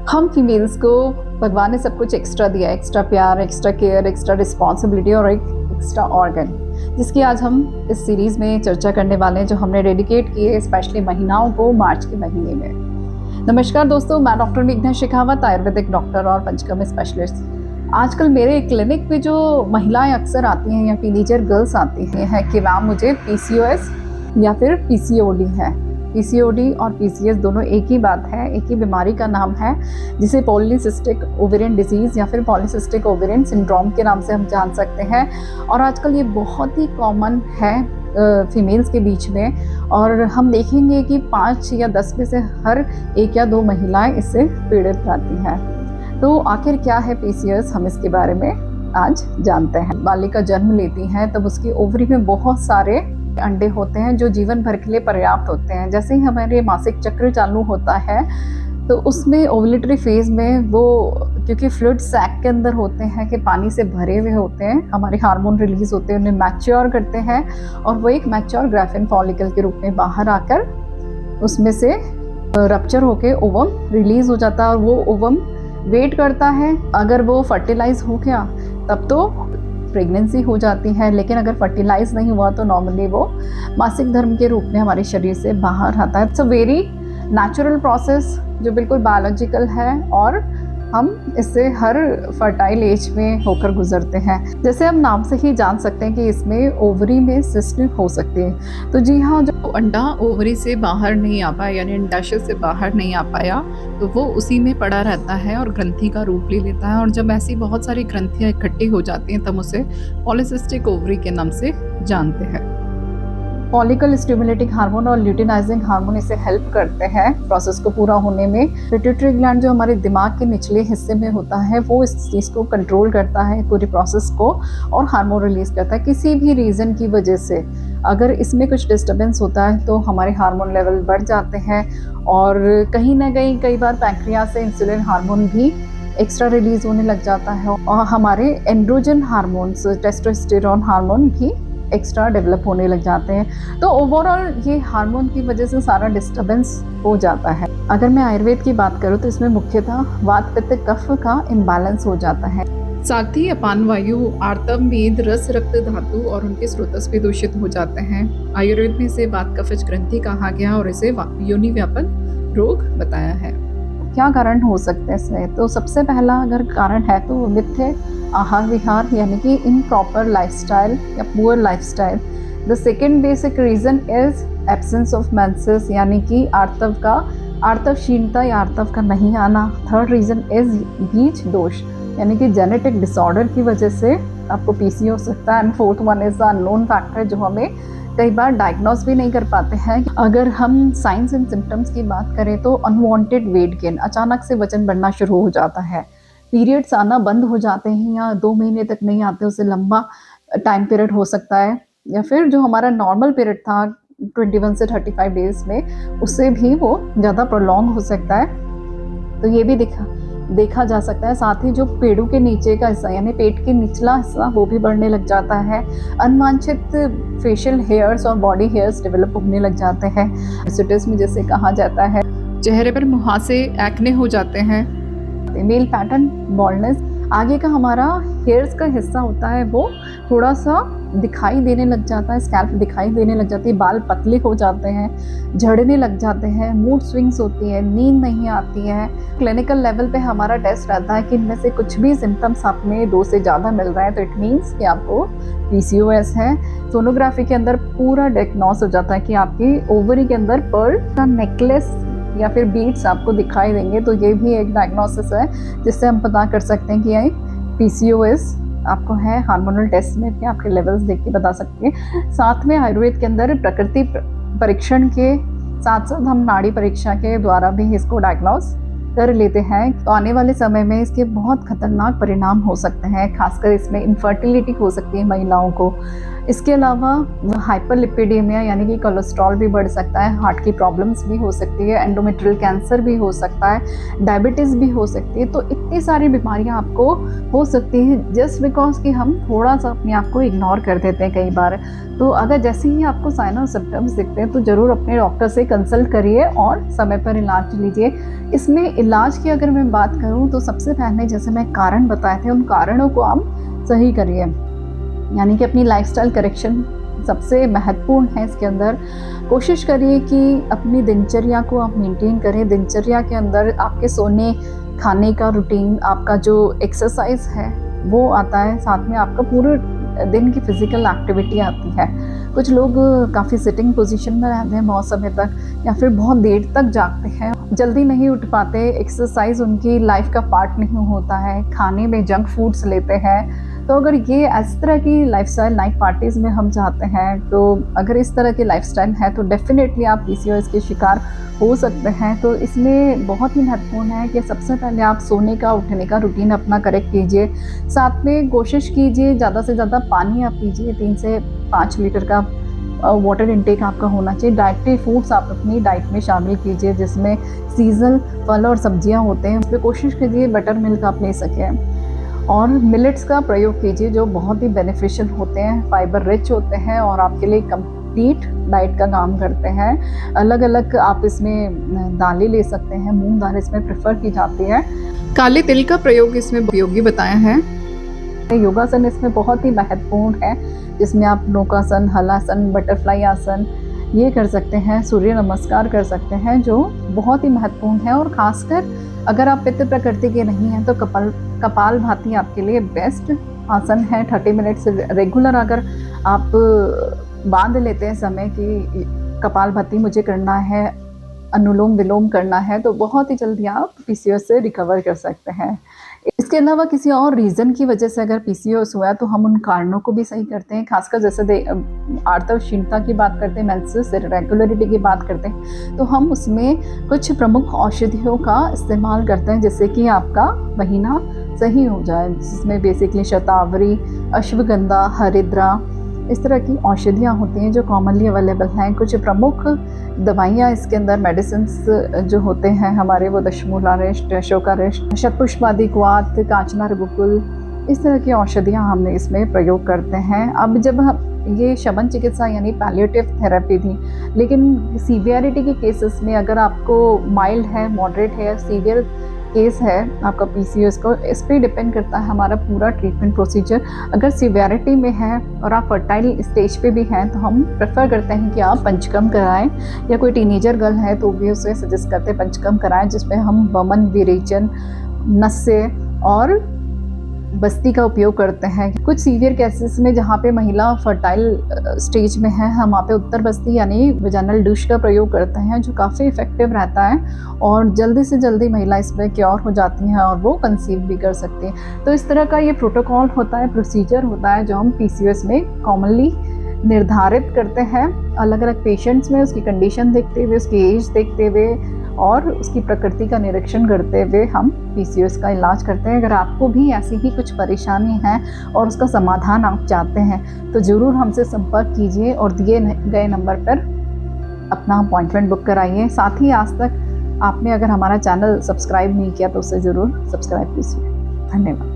हम फीमेल्स को भगवान ने सब कुछ एक्स्ट्रा दिया, एक्स्ट्रा प्यार, एक्स्ट्रा केयर, एक्स्ट्रा रिस्पॉन्सिबिलिटी और एक एक्स्ट्रा ऑर्गन, जिसकी आज हम इस सीरीज़ में चर्चा करने वाले हैं, जो हमने डेडिकेट किए स्पेशली महिलाओं को मार्च के महीने में। नमस्कार दोस्तों, मैं डॉक्टर मेघना शेखावत, आयुर्वेदिक डॉक्टर और पंचकर्म स्पेशलिस्ट। आजकल मेरे क्लिनिक पे जो महिलाएं अक्सर आती हैं या टीनेजर गर्ल्स आती हैं कि मैम मुझे PCOS या फिर PCOD है। PCOD और PCOS दोनों एक ही बात है, एक ही बीमारी का नाम है, जिसे पॉलीसिस्टिक ओवेरियन डिजीज़ या फिर पॉलीसिस्टिक ओवेरियन सिंड्रोम के नाम से हम जान सकते हैं। और आजकल ये बहुत ही कॉमन है फीमेल्स के बीच में, और हम देखेंगे कि 5 या 10 में से हर 1 या 2 महिलाएं इससे पीड़ित रहती हैं। तो आखिर क्या है PCOS, हम इसके बारे में आज जानते हैं। बालिका जन्म लेती हैं तब उसकी ओवरी में बहुत सारे अंडे होते हैं जो जीवन भर के लिए पर्याप्त होते हैं। जैसे ही हमारे मासिक चक्र चालू होता है तो उसमें ओवुलेटरी फेज में वो, क्योंकि फ्लूइड सैक के अंदर होते हैं कि पानी से भरे हुए होते हैं, हमारे हार्मोन रिलीज होते हैं, उन्हें मैच्योर करते हैं और वो एक मैच्योर ग्राफिन फॉलिकल के रूप में बाहर आकर उसमें से रप्चर होके ओवम रिलीज हो जाता है। और वो ओवम वेट करता है, अगर वो फर्टिलाइज हो गया तब तो प्रेगनेंसी हो जाती है, लेकिन अगर फर्टिलाइज नहीं हुआ तो नॉर्मली वो मासिक धर्म के रूप में हमारे शरीर से बाहर आता है। It's a very natural process जो बिल्कुल बायोलॉजिकल है और हम इससे हर फर्टाइल एज में होकर गुजरते हैं। जैसे हम नाम से ही जान सकते हैं कि इसमें ओवरी में सिस्ट हो सकती है। तो जी हाँ, जो अंडा ओवरी से बाहर नहीं आ पाया यानी अंडाशय से बाहर नहीं आ पाया तो वो उसी में पड़ा रहता है और ग्रंथि का रूप ले लेता है। और जब ऐसी बहुत सारी ग्रंथियाँ इकट्ठी हो जाती हैं तब उसे पॉलीसिस्टिक ओवरी के नाम से जानते हैं। फॉलिकल स्टिमुलेटिंग हार्मोन और ल्यूटिनाइजिंग हार्मोन इसे हेल्प करते हैं प्रोसेस को पूरा होने में। पिट्यूटरी ग्लैंड जो हमारे दिमाग के निचले हिस्से में होता है वो इस चीज़ को कंट्रोल करता है, पूरी प्रोसेस को, और हार्मोन रिलीज करता है। किसी भी रीज़न की वजह से अगर इसमें कुछ डिस्टर्बेंस होता है तो हमारे हार्मोन लेवल बढ़ जाते हैं और कहीं ना कहीं कई बार पैंक्रियास से इंसुलिन हार्मोन भी एक्स्ट्रा रिलीज होने लग जाता है और हमारे एंड्रोजन हार्मोन्स, टेस्टोस्टेरोन हार्मोन भी एक्स्ट्रा डेवलप होने लग जाते हैं। तो ओवरऑल ये हार्मोन की वजह से सारा डिस्टर्बेंस हो जाता है। अगर मैं आयुर्वेद की बात करूँ तो इसमें मुख्यतः वात पित्त कफ का इम्बैलेंस हो जाता है। साथ ही अपान वायु, आर्तव, मेद, रस, रक्त धातु और उनके स्रोतस भी दूषित हो जाते हैं। आयुर्वेद में इसे वात कफज ग्रंथि कहा गया और इसे योनि व्यापन रोग बताया है। क्या कारण हो सकते हैं इसमें? तो सबसे पहला अगर कारण है तो मिथ्य आहार विहार यानी कि इम्प्रॉपर लाइफस्टाइल या poor lifestyle. The second basic reason is absence of menses यानी कि आर्तवशीलता या आर्तव का नहीं आना। थर्ड रीज़न इज बीज दोष यानी कि जेनेटिक डिसऑर्डर की वजह से आपको PC हो सकता है। And fourth one is the unknown factor जो हमें कई बार डायग्नोस भी नहीं कर पाते हैं। अगर हम साइंस एंड सिम्टम्स की बात करें तो अनवांटेड वेट गेन, अचानक से वजन बढ़ना शुरू हो जाता है, पीरियड्स आना बंद हो जाते हैं या 2 महीने तक नहीं आते, उससे लंबा टाइम पीरियड हो सकता है, या फिर जो हमारा नॉर्मल पीरियड था 21 से 35 डेज में उससे भी वो ज़्यादा प्रोलॉन्ग हो सकता है। तो ये भी देखा जा सकता है। साथ ही जो पेड़ों के नीचे का हिस्सा यानी पेट के निचला हिस्सा वो भी बढ़ने लग जाता है। अनवांछित फेशियल हेयर्स और बॉडी हेयर्स डेवलप होने लग जाते हैं, में जैसे कहा जाता है। चेहरे पर मुहासे, एक्ने हो जाते हैं। मेल पैटर्न बॉल्डनेस, आगे का हमारा हेयर्स का हिस्सा होता है वो थोड़ा सा दिखाई देने लग जाता है, स्कैल्प दिखाई देने लग जाती है, बाल पतले हो जाते हैं, झड़ने लग जाते हैं, मूड स्विंग्स होती है, नींद नहीं आती है। क्लिनिकल लेवल पे हमारा टेस्ट रहता है कि इनमें से कुछ भी सिम्टम्स आप में 2 से ज़्यादा मिल रहा है तो इट मीन्स कि आपको PCOS है। सोनोग्राफी के अंदर पूरा डायग्नोस हो जाता है कि आपकी ओवरी के अंदर पर्ल का नेकलेस या फिर बीड्स आपको दिखाई देंगे। तो ये भी एक डायग्नोसिस है जिससे हम पता कर सकते हैं कि ये PCOS आपको है। हार्मोनल टेस्ट में भी आपके लेवल्स देख के बता सकते हैं। साथ में आयुर्वेद के अंदर प्रकृति परीक्षण के साथ साथ हम नाड़ी परीक्षा के द्वारा भी इसको डायग्नोस कर लेते हैं। तो आने वाले समय में इसके बहुत खतरनाक परिणाम हो सकते हैं, खासकर इसमें इनफर्टिलिटी हो सकती है महिलाओं को। इसके अलावा हाइपरलिपिडेमिया यानी कि कोलेस्ट्रॉल भी बढ़ सकता है, हार्ट की प्रॉब्लम्स भी हो सकती है, एंडोमेट्रियल कैंसर भी हो सकता है, डायबिटीज़ भी हो सकती है। तो इतनी सारी बीमारियां आपको हो सकती हैं जस्ट बिकॉज कि हम थोड़ा सा अपने आप को इग्नोर कर देते हैं कई बार। तो अगर जैसे ही आपको साइन और सिम्टम्स दिखते हैं तो ज़रूर अपने डॉक्टर से कंसल्ट करिए और समय पर इलाज लीजिए। इसमें इलाज की अगर मैं बात करूँ तो सबसे पहले जैसे मैं कारण बताए थे, उन कारणों को आप सही करिए, यानी कि अपनी लाइफ़स्टाइल करेक्शन सबसे महत्वपूर्ण है इसके अंदर। कोशिश करिए कि अपनी दिनचर्या को आप मेंटेन करें। दिनचर्या के अंदर आपके सोने, खाने का रूटीन, आपका जो एक्सरसाइज़ है वो आता है, साथ में आपका पूरे दिन की फ़िज़िकल एक्टिविटी आती है। कुछ लोग काफ़ी सिटिंग पोजीशन में रहते हैं बहुत समय तक, या फिर बहुत देर तक जागते हैं, जल्दी नहीं उठ पाते, एक्सरसाइज़ उनकी लाइफ़ का पार्ट नहीं होता है, खाने में जंक फूड्स लेते हैं। तो अगर ये इस तरह की लाइफ़स्टाइल नाइट पार्टीज़ में हम जाते हैं, तो अगर इस तरह की लाइफ़स्टाइल है तो डेफ़िनेटली आप पीसीओएस के शिकार हो सकते हैं। तो इसमें बहुत ही महत्वपूर्ण है कि सबसे पहले आप सोने का, उठने का रूटीन अपना करेक्ट कीजिए। साथ में कोशिश कीजिए ज़्यादा से ज़्यादा पानी आप पीजिए, 3 से 5 लीटर का वाटर इंटेक आपका होना चाहिए। डाइटरी फूड्स आप अपनी डाइट में शामिल कीजिए, जिसमें सीज़नल फल और सब्जियां होते हैं, उसमें कोशिश कीजिए बटर मिल्क आप ले सकें। और मिलेट्स का प्रयोग कीजिए जो बहुत ही बेनिफिशियल होते हैं, फाइबर रिच होते हैं और आपके लिए कंप्लीट डाइट का काम करते हैं। अलग अलग आप इसमें दालें ले सकते हैं, मूंग दाल इसमें प्रेफर की जाती है। काले तिल का प्रयोग इसमें उपयोगी बताया है। योगासन इसमें बहुत ही महत्वपूर्ण है, जिसमें आप नौकासन, हलासन, बटरफ्लाई आसन ये कर सकते हैं, सूर्य नमस्कार कर सकते हैं, जो बहुत ही महत्वपूर्ण है। और ख़ासकर अगर आप पित्त प्रकृति के नहीं हैं तो कपालभाति आपके लिए बेस्ट आसन है। 30 मिनट से रेगुलर अगर आप बांध लेते हैं समय कि कपालभाति मुझे करना है, अनुलोम विलोम करना है, तो बहुत ही जल्दी आप पीसीओएस से रिकवर कर सकते हैं। इसके अलावा किसी और रीज़न की वजह से अगर पीसीओएस हुआ है तो हम उन कारणों को भी सही करते हैं। खासकर जैसे आर्तवशीलता की बात करते हैं, मेंसेस इरेगुलरिटी की बात करते हैं, तो हम उसमें कुछ प्रमुख औषधियों का इस्तेमाल करते हैं, जिससे कि आपका महीना सही हो जाए, जिसमें बेसिकली शतावरी, अश्वगंधा, हरिद्रा इस तरह की औषधियाँ होती हैं जो कॉमनली अवेलेबल हैं। कुछ प्रमुख दवाइयाँ इसके अंदर मेडिसिन्स जो होते हैं हमारे, वो दशमूलारिष्ट, अशोकारिष्ट, शतपुष्पादि क्वाथ, कांचना रघुकुल, इस तरह की औषधियाँ हमने इसमें प्रयोग करते हैं। अब जब हम ये शमन चिकित्सा यानी पैलिएटिव थेरेपी थी, लेकिन सीवियरिटी के केसेस में अगर आपको माइल्ड है, मॉडरेट है, सीवियर केस है आपका पीसीओएस को, इस पे डिपेंड करता है हमारा पूरा ट्रीटमेंट प्रोसीजर। अगर सीवियरिटी में है और आप फर्टाइल स्टेज पे भी हैं तो हम प्रेफर करते हैं कि आप पंचकर्म कराएं, या कोई टीनेजर गर्ल है तो भी उसे सजेस्ट करते हैं पंचकर्म कराएं, जिसमें हम वमन, विरेचन, नस्य और बस्ती का उपयोग करते हैं। कुछ सीवियर केसेस में जहाँ पे महिला फर्टाइल स्टेज में है, हम वहाँ पे उत्तर बस्ती यानी वेजाइनल डूश का प्रयोग करते हैं, जो काफ़ी इफेक्टिव रहता है और जल्दी से जल्दी महिला इसमें क्योर हो जाती हैं और वो कंसीव भी कर सकती हैं। तो इस तरह का ये प्रोटोकॉल होता है, प्रोसीजर होता है, जो हम पीसीओएस में कॉमनली निर्धारित करते हैं। अलग अलग पेशेंट्स में उसकी कंडीशन देखते हुए, उसकी एज देखते हुए और उसकी प्रकृति का निरीक्षण करते हुए हम पीसीओएस का इलाज करते हैं। अगर आपको भी ऐसी ही कुछ परेशानी है और उसका समाधान आप चाहते हैं तो ज़रूर हमसे संपर्क कीजिए और दिए गए नंबर पर अपना अपॉइंटमेंट बुक कराइए। साथ ही आज तक आपने अगर हमारा चैनल सब्सक्राइब नहीं किया तो उसे ज़रूर सब्सक्राइब कीजिए। धन्यवाद।